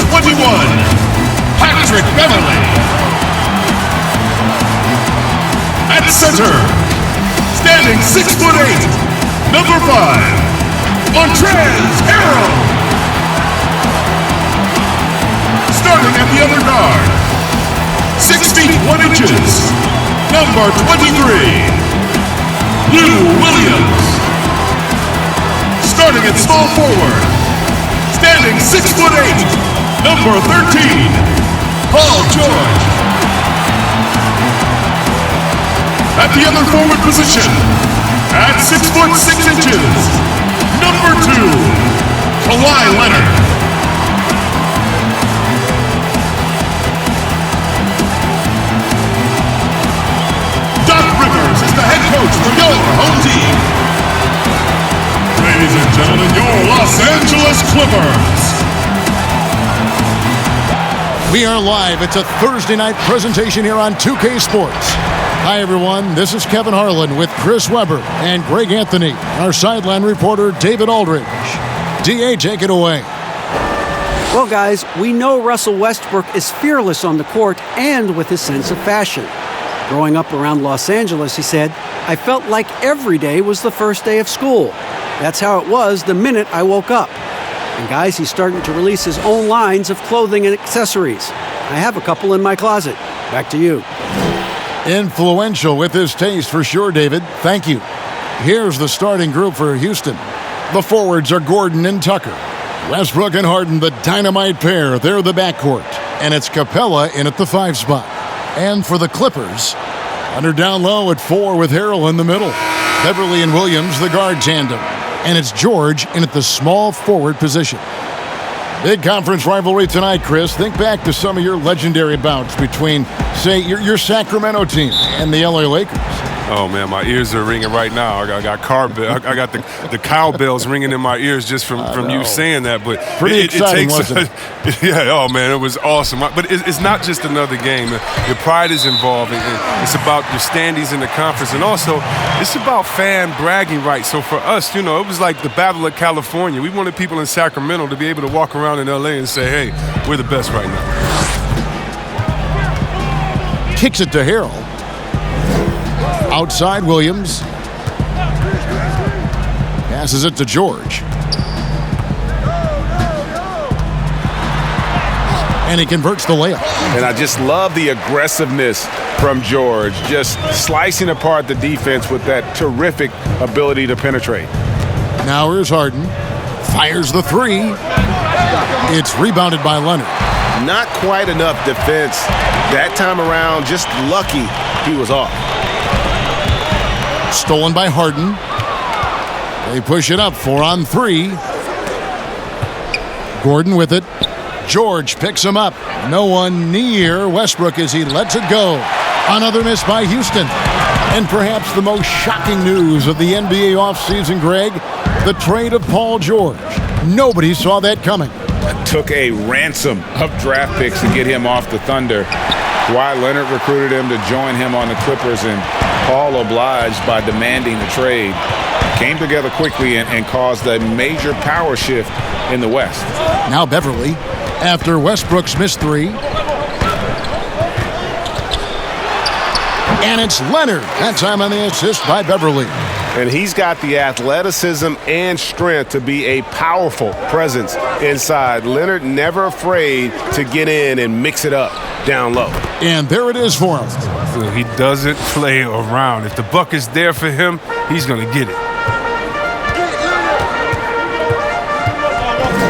21, Patrick Beverly. At center, standing 6'8", number 5, Montrezl Harrell. Starting at the other guard, 6 feet 1 inches, number 23, Lou Williams. Starting at small forward, standing 6'8", number 13, Paul George. At the other forward position, at 6 foot 6 inches, number 2, Kawhi Leonard. Doc Rivers is the head coach for your home team. Ladies and gentlemen, your Los Angeles Clippers. We are live. It's a Thursday night presentation here on 2K Sports. Hi, everyone. This is Kevin Harlan with Chris Webber and Greg Anthony, our sideline reporter, David Aldridge. DA, take it away. Well, guys, we know Russell Westbrook is fearless on the court and with his sense of fashion. Growing up around Los Angeles, he said, "I felt like every day was the first day of school. That's how it was the minute I woke up." And guys, he's starting to release his own lines of clothing and accessories. I have a couple in my closet. Back to you. Influential with his taste for sure, David. Thank you. Here's the starting group for Houston. The forwards are Gordon and Tucker. Westbrook and Harden, the dynamite pair. They're the backcourt. And it's Capella in at the 5 spot. And for the Clippers, under down low at 4 with Harrell in the middle. Beverly and Williams, the guard tandem. And it's George in at the small forward position. Big conference rivalry tonight, Chris. Think back to some of your legendary bouts between, say, your Sacramento team and the LA Lakers. Oh, man, my ears are ringing right now. I got the cowbells ringing in my ears just from you saying that. But pretty exciting, wasn't it? Yeah, oh, man, it was awesome. But it's not just another game. Your pride is involved. It's about your standings in the conference. And also, it's about fan bragging rights. So for us, it was like the Battle of California. We wanted people in Sacramento to be able to walk around in L.A. and say, hey, we're the best right now. Kicks it to Harrell. Outside Williams. Passes it to George. And he converts the layup. And I just love the aggressiveness from George, just slicing apart the defense with that terrific ability to penetrate. Now here's Harden. Fires the 3. It's rebounded by Leonard. Not quite enough defense that time around. Just lucky he was off. Stolen by Harden. They push it up 4 on 3. Gordon with it. George picks him up. No one near Westbrook as he lets it go. Another miss by Houston. And perhaps the most shocking news of the NBA offseason, Greg, the trade of Paul George. Nobody saw that coming. It took a ransom of draft picks to get him off the Thunder. Kawhi Leonard recruited him to join him on the Clippers, and Paul obliged by demanding the trade. Came together quickly and caused a major power shift in the West. Now Beverly, after Westbrook's missed 3. And it's Leonard. That time on the assist by Beverly. And he's got the athleticism and strength to be a powerful presence inside. Leonard never afraid to get in and mix it up down low. And there it is for him. He doesn't play around. If the buck is there for him, he's going to get it.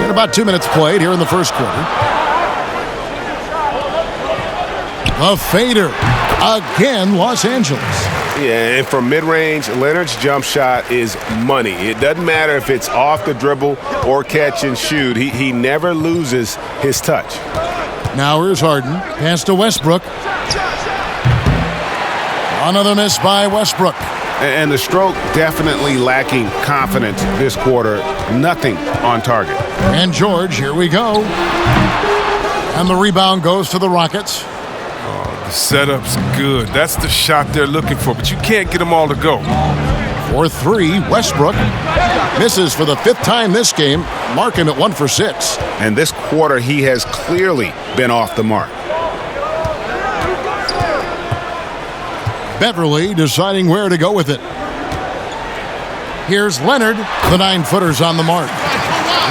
And about 2 minutes played here in the first quarter. A fader. Again, Los Angeles. Yeah, and from mid-range, Leonard's jump shot is money. It doesn't matter if it's off the dribble or catch and shoot. He never loses his touch. Now here's Harden. Pass to Westbrook. Another miss by Westbrook. And the stroke definitely lacking confidence this quarter. Nothing on target. And George, here we go. And the rebound goes to the Rockets. The setup's good. That's the shot they're looking for, but you can't get them all to go. For three, Westbrook misses for the fifth time this game, marking it 1 for 6. And this quarter, he has clearly been off the mark. Beverly deciding where to go with it. Here's Leonard. The 9-footer's on the mark.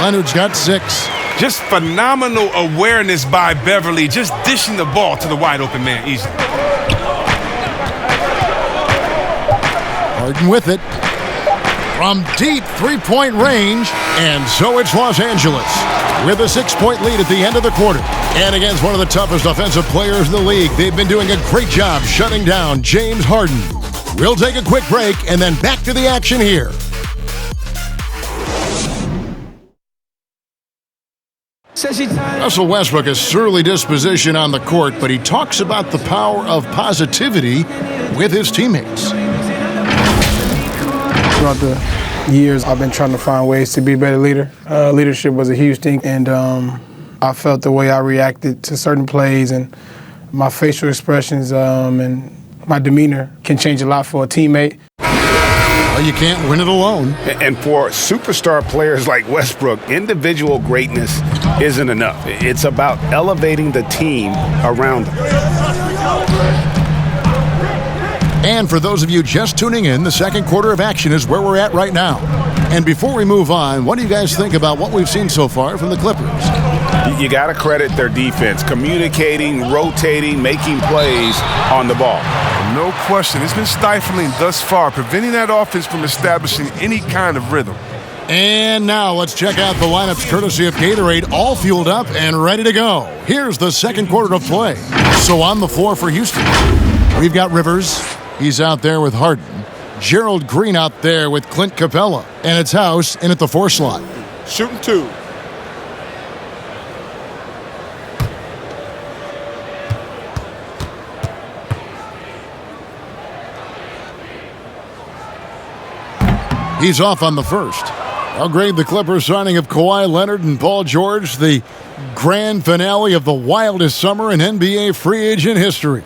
Leonard's got 6. Just phenomenal awareness by Beverly, just dishing the ball to the wide open man easily. Harden with it. From deep three-point range, and so it's Los Angeles with a 6-point lead at the end of the quarter. And against one of the toughest offensive players in the league, they've been doing a great job shutting down James Harden. We'll take a quick break and then back to the action here. Russell Westbrook has surly disposition on the court, but he talks about the power of positivity with his teammates. Throughout the years, I've been trying to find ways to be a better leader. Leadership was a huge thing, and I felt the way I reacted to certain plays and my facial expressions and my demeanor can change a lot for a teammate. Well, you can't win it alone. And for superstar players like Westbrook, individual greatness isn't enough. It's about elevating the team around them. And for those of you just tuning in, the second quarter of action is where we're at right now. And before we move on, what do you guys think about what we've seen so far from the Clippers? You got to credit their defense, communicating, rotating, making plays on the ball. No question. It's been stifling thus far, preventing that offense from establishing any kind of rhythm. And now let's check out the lineups courtesy of Gatorade, all fueled up and ready to go. Here's the second quarter of play. So on the floor for Houston, we've got Rivers. He's out there with Harden. Gerald Green out there with Clint Capella. And it's House in at the 4 slot. Shooting 2. He's off on the first. I'll grade the Clippers signing of Kawhi Leonard and Paul George, the grand finale of the wildest summer in NBA free agent history.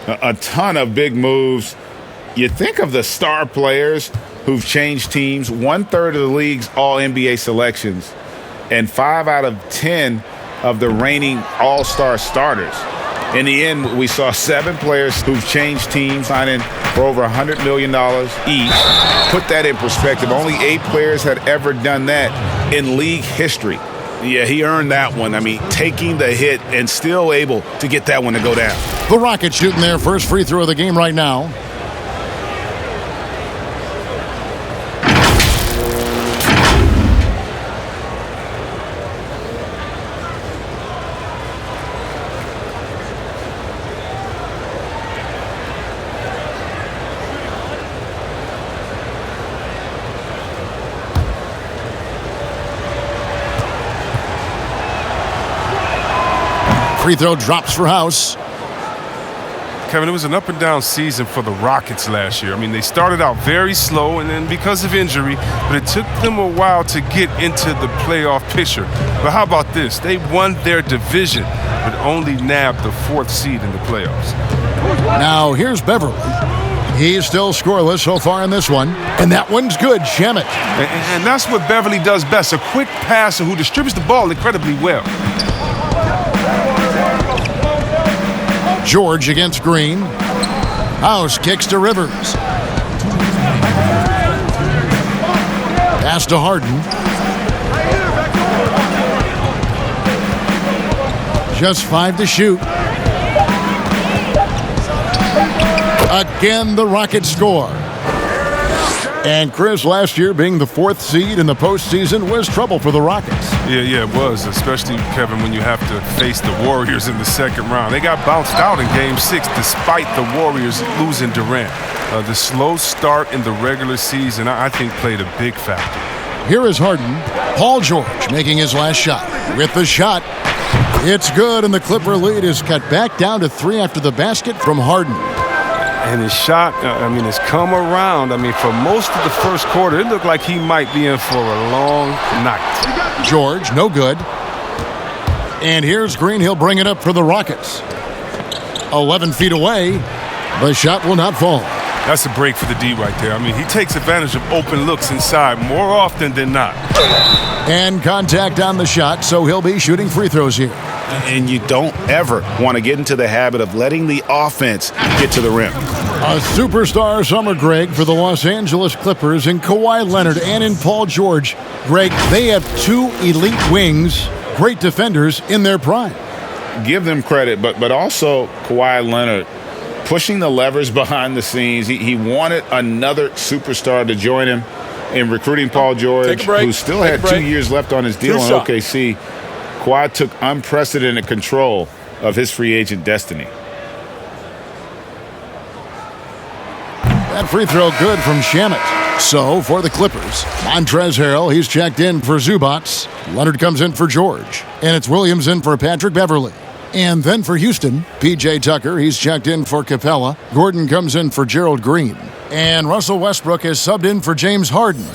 A ton of big moves. You think of the star players who've changed teams, 1/3 of the league's all-NBA selections, and 5 out of 10 of the reigning all-star starters. In the end, we saw 7 players who've changed teams, signing for over $100 million each. Put that in perspective, only 8 players had ever done that in league history. Yeah, he earned that one. I mean, taking the hit and still able to get that one to go down. The Rockets shooting their first free throw of the game right now. Free throw drops for House. Kevin, it was an up-and-down season for the Rockets last year. I mean, they started out very slow, and then because of injury, but it took them a while to get into the playoff picture. But how about this? They won their division, but only nabbed the 4th seed in the playoffs. Now, here's Beverly. He's still scoreless so far in this one, and that one's good. Shamet. And that's what Beverly does best, a quick passer who distributes the ball incredibly well. George against Green. House kicks to Rivers. Pass to Harden. Just 5 to shoot. Again, the Rockets score. And Chris, last year being the 4th seed in the postseason was trouble for the Rockets. Yeah, it was, especially, Kevin, when you have to face the Warriors in the second round. They got bounced out in Game 6 despite the Warriors losing Durant. The slow start in the regular season, I think, played a big factor. Here is Harden. Paul George making his last shot. With the shot, it's good, and the Clipper lead is cut back down to 3 after the basket from Harden. And his shot, has come around. For most of the first quarter, it looked like he might be in for a long night. George, no good. And here's Green. He'll bring it up for the Rockets. 11 feet away. The shot will not fall. That's a break for the D right there. I mean, he takes advantage of open looks inside more often than not. And contact on the shot, so he'll be shooting free throws here. And you don't ever want to get into the habit of letting the offense get to the rim. A superstar summer, Greg, for the Los Angeles Clippers in Kawhi Leonard and in Paul George. Greg, they have two elite wings, great defenders in their prime. Give them credit, but also Kawhi Leonard pushing the levers behind the scenes. He wanted another superstar to join him in recruiting Paul George, who still had 2 years left on his deal in OKC. Kawhi took unprecedented control of his free agent destiny. That free throw good from Shamet. So, for the Clippers, Montrezl Harrell, he's checked in for Zubats. Leonard comes in for George. And it's Williams in for Patrick Beverley. And then for Houston, P.J. Tucker, he's checked in for Capella. Gordon comes in for Gerald Green. And Russell Westbrook is subbed in for James Harden.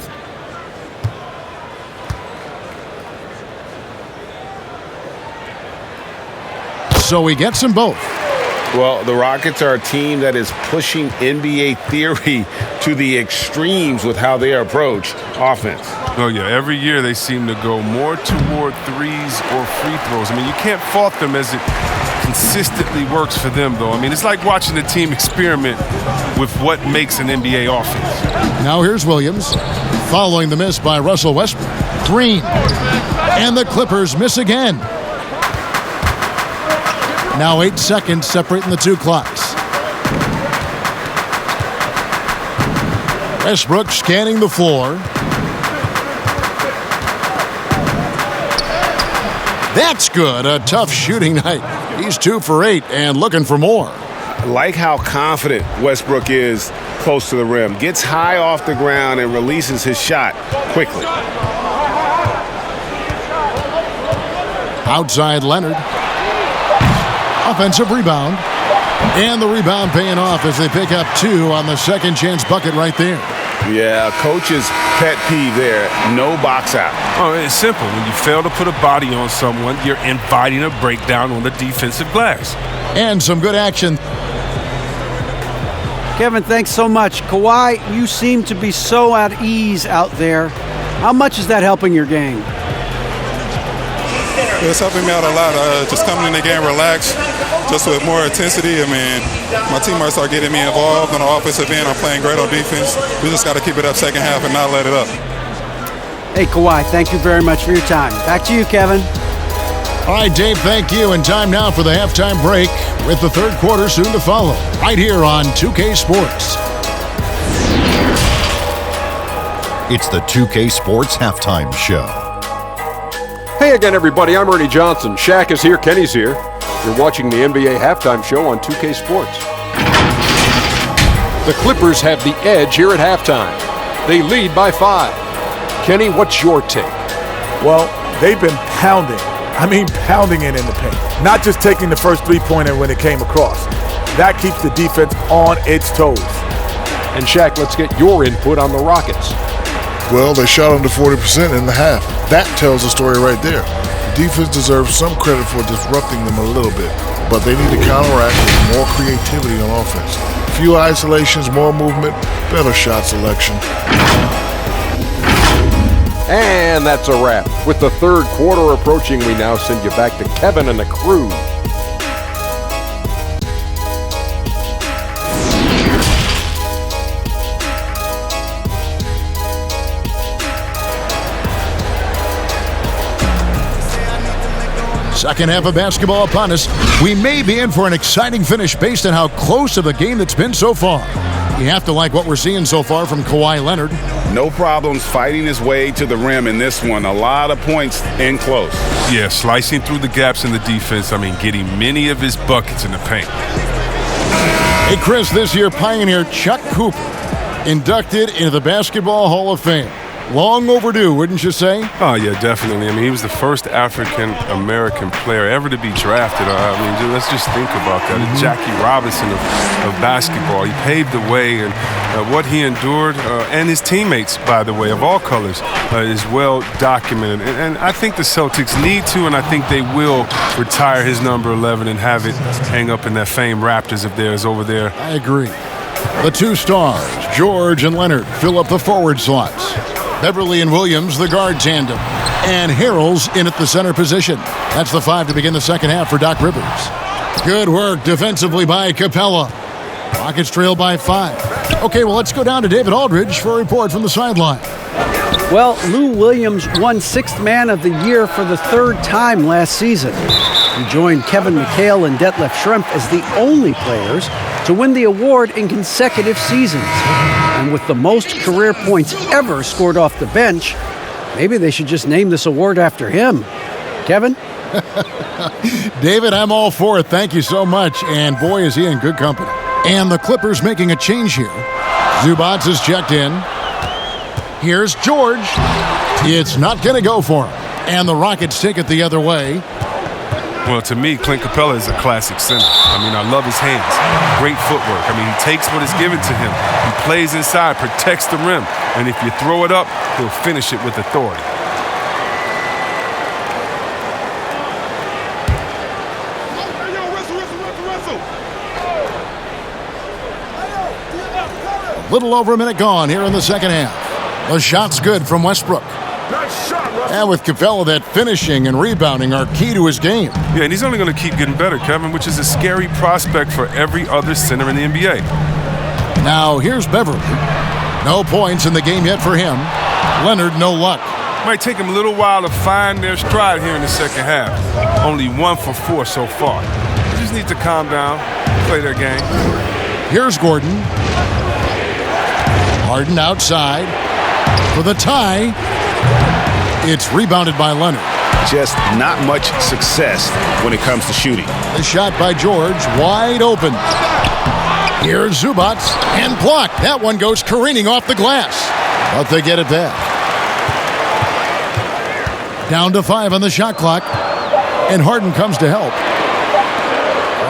So he gets them both. Well, the Rockets are a team that is pushing NBA theory to the extremes with how they approach offense. Oh, yeah. Every year they seem to go more toward threes or free throws. I mean, you can't fault them as it consistently works for them, though. I mean, it's like watching a team experiment with what makes an NBA offense. Now here's Williams, following the miss by Russell Westbrook. Green. And the Clippers miss again. Now 8 seconds separating the two clocks. Westbrook scanning the floor. That's good. A tough shooting night. He's 2 for 8 and looking for more. Like how confident Westbrook is close to the rim. Gets high off the ground and releases his shot quickly. Outside Leonard. Offensive rebound. And the rebound paying off as they pick up 2 on the second chance bucket right there. Yeah, coach's pet peeve there. No box out. Oh, it's simple. When you fail to put a body on someone, you're inviting a breakdown on the defensive glass. And some good action. Kevin, thanks so much. Kawhi, you seem to be so at ease out there. How much is that helping your game? It's helping me out a lot. Just coming in the game relaxed, just with more intensity. I mean, my teammates are getting me involved on the offensive end. I'm playing great on defense. We just got to keep it up second half and not let it up. Hey, Kawhi, thank you very much for your time. Back to you, Kevin. All right, Dave, thank you. And time now for the halftime break with the third quarter soon to follow. Right here on 2K Sports. It's the 2K Sports Halftime Show. Hey again, everybody. I'm Ernie Johnson. Shaq is here. Kenny's here. You're watching the NBA Halftime Show on 2K Sports. The Clippers have the edge here at halftime. They lead by 5. Kenny, what's your take? Well, they've been pounding. I mean, pounding it in the paint. Not just taking the first three-pointer when it came across. That keeps the defense on its toes. And Shaq, let's get your input on the Rockets. Well, they shot under 40% in the half. That tells the story right there. The defense deserves some credit for disrupting them a little bit, but they need to counteract with more creativity on offense. Few isolations, more movement, better shot selection. And that's a wrap. With the third quarter approaching, we now send you back to Kevin and the crew. Second half of basketball upon us. We may be in for an exciting finish based on how close of a game that's been so far. You have to like what we're seeing so far from Kawhi Leonard. No problems fighting his way to the rim in this one. A lot of points in close. Yeah, slicing through the gaps in the defense. I mean, getting many of his buckets in the paint. Hey, Chris, this year Pioneer Chuck Cooper inducted into the Basketball Hall of Fame. Long overdue, wouldn't you say? Oh, yeah, definitely. I mean, he was the first African-American player ever to be drafted. I mean, let's just think about that. Jackie Robinson of basketball. He paved the way, and what he endured, and his teammates, by the way, of all colors, is well documented. And I think the Celtics need to, and I think they will retire his number 11 and have it hang up in that famed Raptors of theirs over there. I agree. The two stars, George and Leonard, fill up the forward slots. Beverly and Williams, the guard tandem. And Harrell's in at the center position. That's the 5 to begin the second half for Doc Rivers. Good work defensively by Capella. Rockets trail by 5. Okay, well, let's go down to David Aldridge for a report from the sideline. Well, Lou Williams won Sixth Man of the Year for the third time last season. He joined Kevin McHale and Detlef Schrempf as the only players to win the award in consecutive seasons. And with the most career points ever scored off the bench, maybe they should just name this award after him. Kevin? David, I'm all for it. Thank you so much. And boy, is he in good company. And the Clippers making a change here. Zubats is checked in. Here's George. It's not going to go for him. And the Rockets take it the other way. Well, to me, Clint Capella is a classic center. I mean, I love his hands. Great footwork. I mean, he takes what is given to him. He plays inside, protects the rim. And if you throw it up, he'll finish it with authority. A little over a minute gone here in the second half. The shot's good from Westbrook. And with Capella, that finishing and rebounding are key to his game. Yeah, and he's only going to keep getting better, Kevin, which is a scary prospect for every other center in the NBA. Now, here's Beverly. No points in the game yet for him. Leonard, no luck. Might take him a little while to find their stride here in the second half. Only 1 for 4 so far. They just need to calm down, play their game. Here's Gordon. Harden outside for the tie. It's rebounded by Leonard. Just not much success when it comes to shooting. The shot by George, wide open. Here's Zubats, and blocked. That one goes careening off the glass. But they get it back. Down to 5 on the shot clock. And Harden comes to help.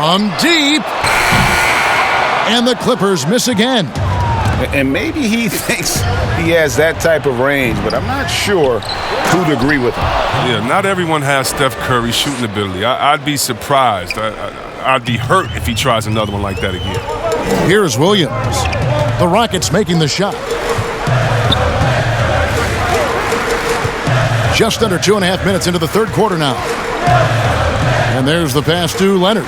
From deep. And the Clippers miss again. And maybe he thinks he has that type of range, but I'm not sure who'd agree with him. Yeah, not everyone has Steph Curry's shooting ability. I'd be surprised. I'd be hurt if he tries another one like that again. Here's Williams. The Rockets making the shot. Just under 2.5 minutes into the third quarter now. And there's the pass to Leonard.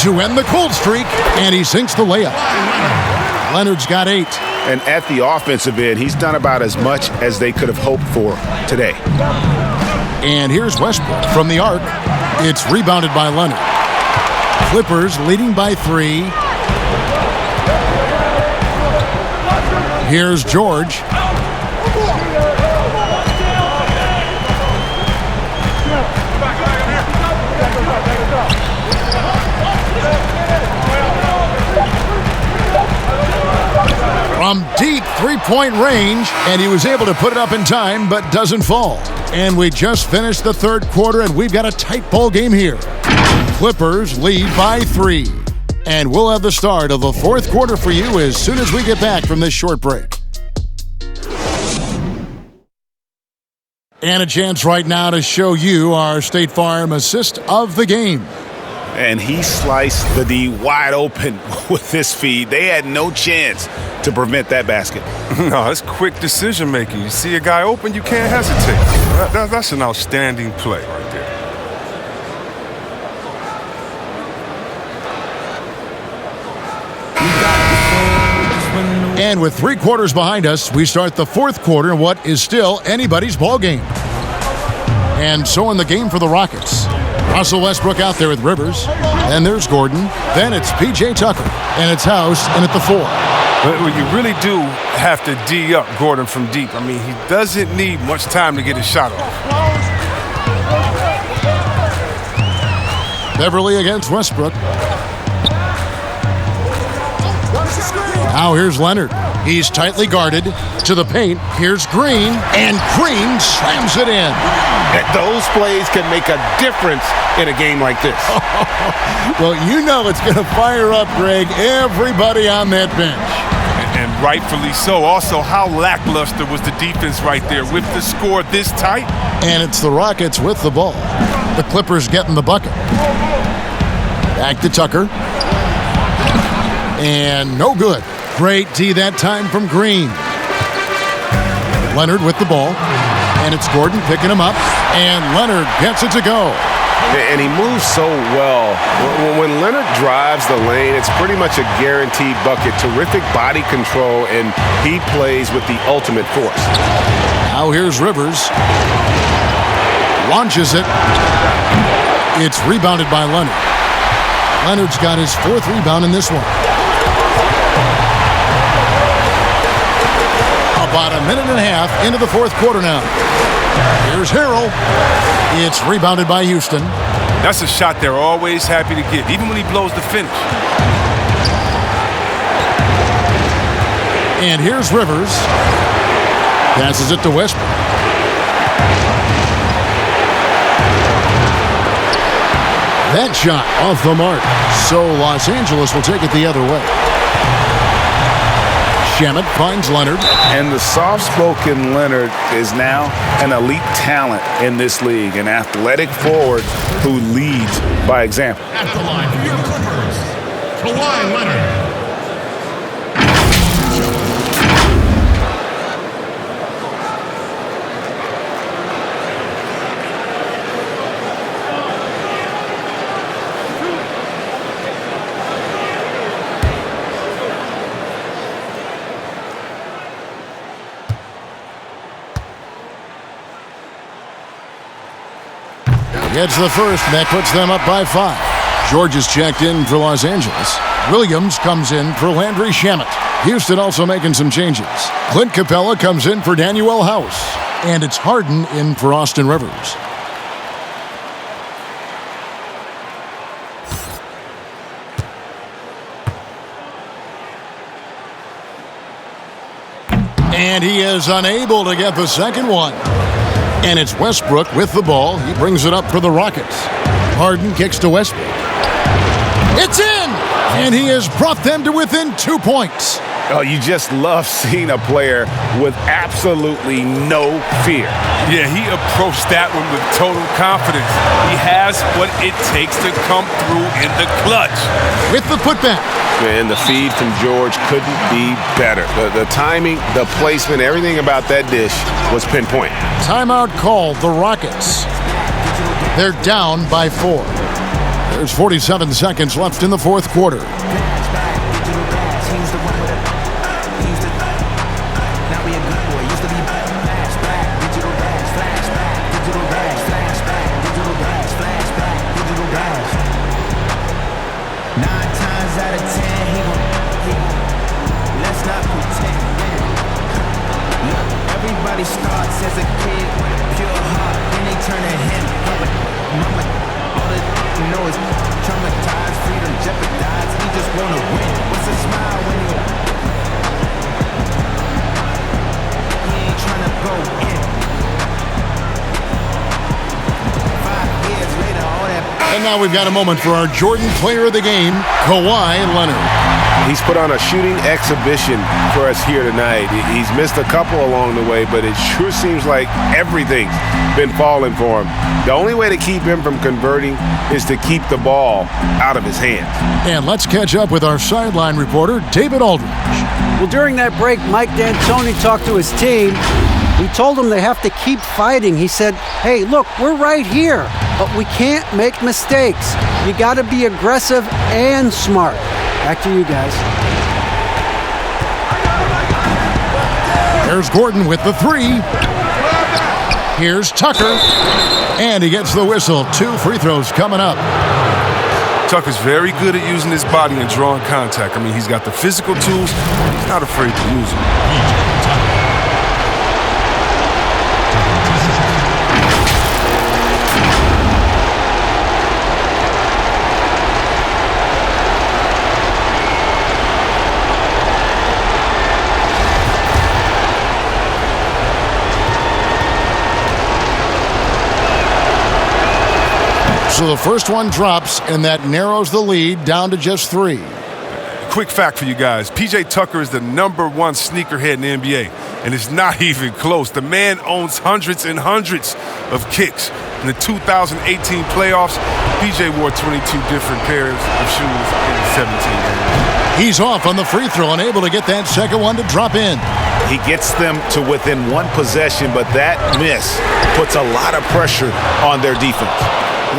To end the cold streak, and he sinks the layup. Leonard's got 8. And at the offensive end, he's done about as much as they could have hoped for today. And here's Westbrook from the arc. It's rebounded by Leonard. Clippers leading by 3. Here's George. From deep three-point range, and he was able to put it up in time, but doesn't fall. And we just finished the third quarter, and we've got a tight ball game here. Clippers lead by 3. And we'll have the start of the fourth quarter for you as soon as we get back from this short break. And a chance right now to show you our State Farm assist of the game. And he sliced the D wide open with this feed. They had no chance to prevent that basket. No, it's quick decision making. You see a guy open, you can't hesitate. That's an outstanding play right there. And with 3 quarters behind us, we start the fourth quarter in what is still anybody's ball game. And so in the game for the Rockets. Russell Westbrook out there with Rivers. Then there's Gordon. Then it's P.J. Tucker. And it's House in at the 4. Well, you really do have to D up Gordon from deep. I mean, he doesn't need much time to get his shot off. Beverly against Westbrook. Now here's Leonard. He's tightly guarded to the paint. Here's Green, and Green slams it in. Those plays can make a difference in a game like this. Well, you know it's going to fire up, Greg, everybody on that bench. And rightfully so. Also, how lackluster was the defense right there with the score this tight? And it's the Rockets with the ball. The Clippers getting the bucket. Back to Tucker. And no good. Great D that time from Green. Leonard with the ball. And it's Gordon picking him up. And Leonard gets it to go. And he moves so well. When Leonard drives the lane, it's pretty much a guaranteed bucket. Terrific body control, and he plays with the ultimate force. Now here's Rivers. Launches it. It's rebounded by Leonard. Leonard's got his 4th rebound in this one. About a minute and a half into the 4th quarter now. Here's Harrell. It's rebounded by Houston. That's a shot they're always happy to get, even when he blows the finish. And here's Rivers. Passes it to Westbrook. That shot off the mark. So Los Angeles will take it the other way. Shamet finds Leonard. And the soft-spoken Leonard is now an elite talent in this league, an athletic forward who leads by example. At the line for your Clippers, Kawhi Leonard. Gets the first, and that puts them up by 5. George is checked in for Los Angeles. Williams comes in for Landry Shamet. Houston also making some changes. Clint Capella comes in for Daniel House. And it's Harden in for Austin Rivers. And he is unable to get the second one. And it's Westbrook with the ball. He brings it up for the Rockets. Harden kicks to Westbrook. It's in! And he has brought them to within 2 points. Oh, you just love seeing a player with absolutely no fear. Yeah, he approached that one with total confidence. He has what it takes to come through in the clutch. With the putback. And the feed from George couldn't be better. The timing, the placement, everything about that dish was pinpoint. Timeout called, the Rockets. They're down by 4. There's 47 seconds left in the 4th quarter. Starts as a kid with a pure heart, then they turn to him. Mama, all that you know is traumatized, freedom jeopardized. He just wanna win. What's a smile when he ain't trying to go in? 5 years later, all that. And now we've got a moment for our Jordan Player of the Game, Kawhi Leonard. He's put on a shooting exhibition for us here tonight. He's missed a couple along the way, but it sure seems like everything's been falling for him. The only way to keep him from converting is to keep the ball out of his hands. And let's catch up with our sideline reporter, David Aldridge. Well, during that break, Mike D'Antoni talked to his team. He told them they have to keep fighting. He said, hey, look, we're right here, but we can't make mistakes. You got to be aggressive and smart. Back to you guys. There's Gordon with the 3. Here's Tucker. And he gets the whistle. 2 free throws coming up. Tucker's very good at using his body and drawing contact. I mean, he's got the physical tools. He's not afraid to use them. So the first one drops, and that narrows the lead down to just 3. Quick fact for you guys. P.J. Tucker is the #1 sneakerhead in the NBA, and it's not even close. The man owns hundreds and hundreds of kicks. In the 2018 playoffs, P.J. wore 22 different pairs of shoes in 17 games. He's off on the free throw and able to get that second one to drop in. He gets them to within one possession, but that miss puts a lot of pressure on their defense.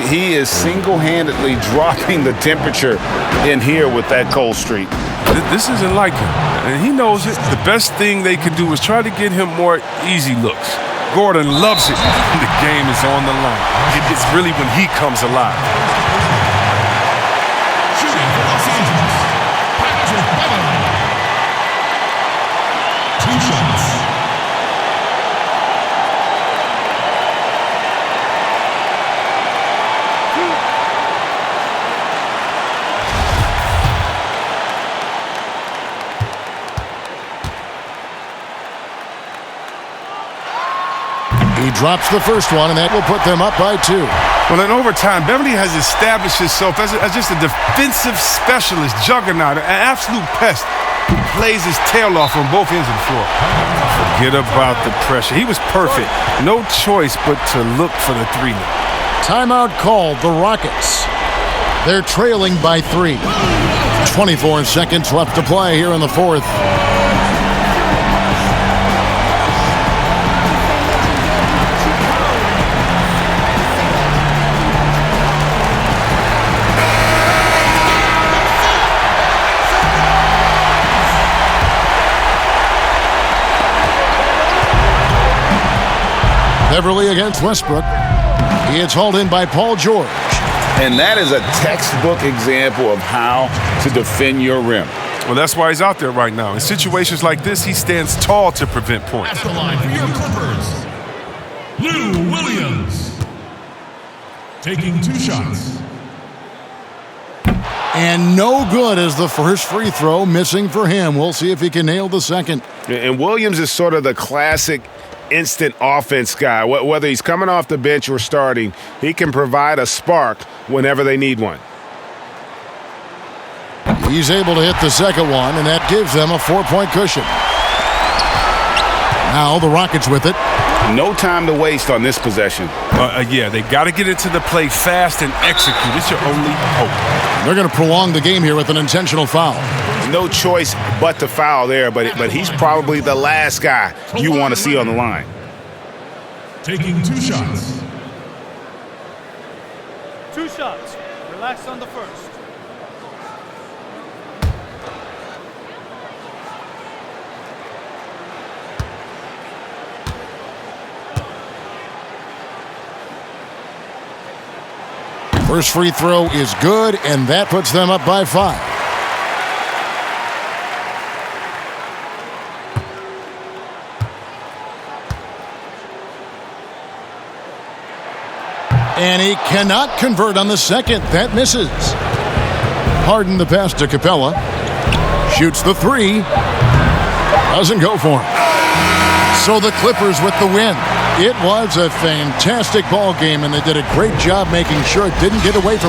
He is single-handedly dropping the temperature in here with that cold streak. This isn't like him, and he knows it. The best thing they can do is try to get him more easy looks. Gordon loves it when the game is on the line. It's really when he comes alive. Shooting for Los Angeles, Patrick Beverly. 2 shots. He drops the first one, and that will put them up by 2. Well, in overtime, Beverly has established himself as just a defensive specialist, juggernaut, an absolute pest who plays his tail off on both ends of the floor. Forget about the pressure. He was perfect. No choice but to look for the 3 now. Timeout called, the Rockets. They're trailing by 3. 24 seconds left to play here in the fourth. Beverly against Westbrook. He is hauled in by Paul George. And that is a textbook example of how to defend your rim. Well, that's why he's out there right now. In situations like this, he stands tall to prevent points. At the line for your Clippers, Lou Williams. Taking 2 shots. And no good as the first free throw, missing for him. We'll see if he can nail the second. And Williams is sort of the classic instant offense guy. Whether he's coming off the bench or starting, he can provide a spark whenever they need one. He's able to hit the second one, and that gives them a 4-point cushion. Now the Rockets with it. No time to waste on this possession. Yeah, they got to get into the play fast and execute. It's your only hope. They're going to prolong the game here with an intentional foul. No choice but to foul there, but he's probably the last guy you want to see on the line. Taking 2 shots. 2 shots. Relax on the first. First free throw is good, and that puts them up by 5. And he cannot convert on the second. That misses. Harden the pass to Capella. Shoots the 3. Doesn't go for him. So the Clippers with the win. It was a fantastic ball game, and they did a great job making sure it didn't get away from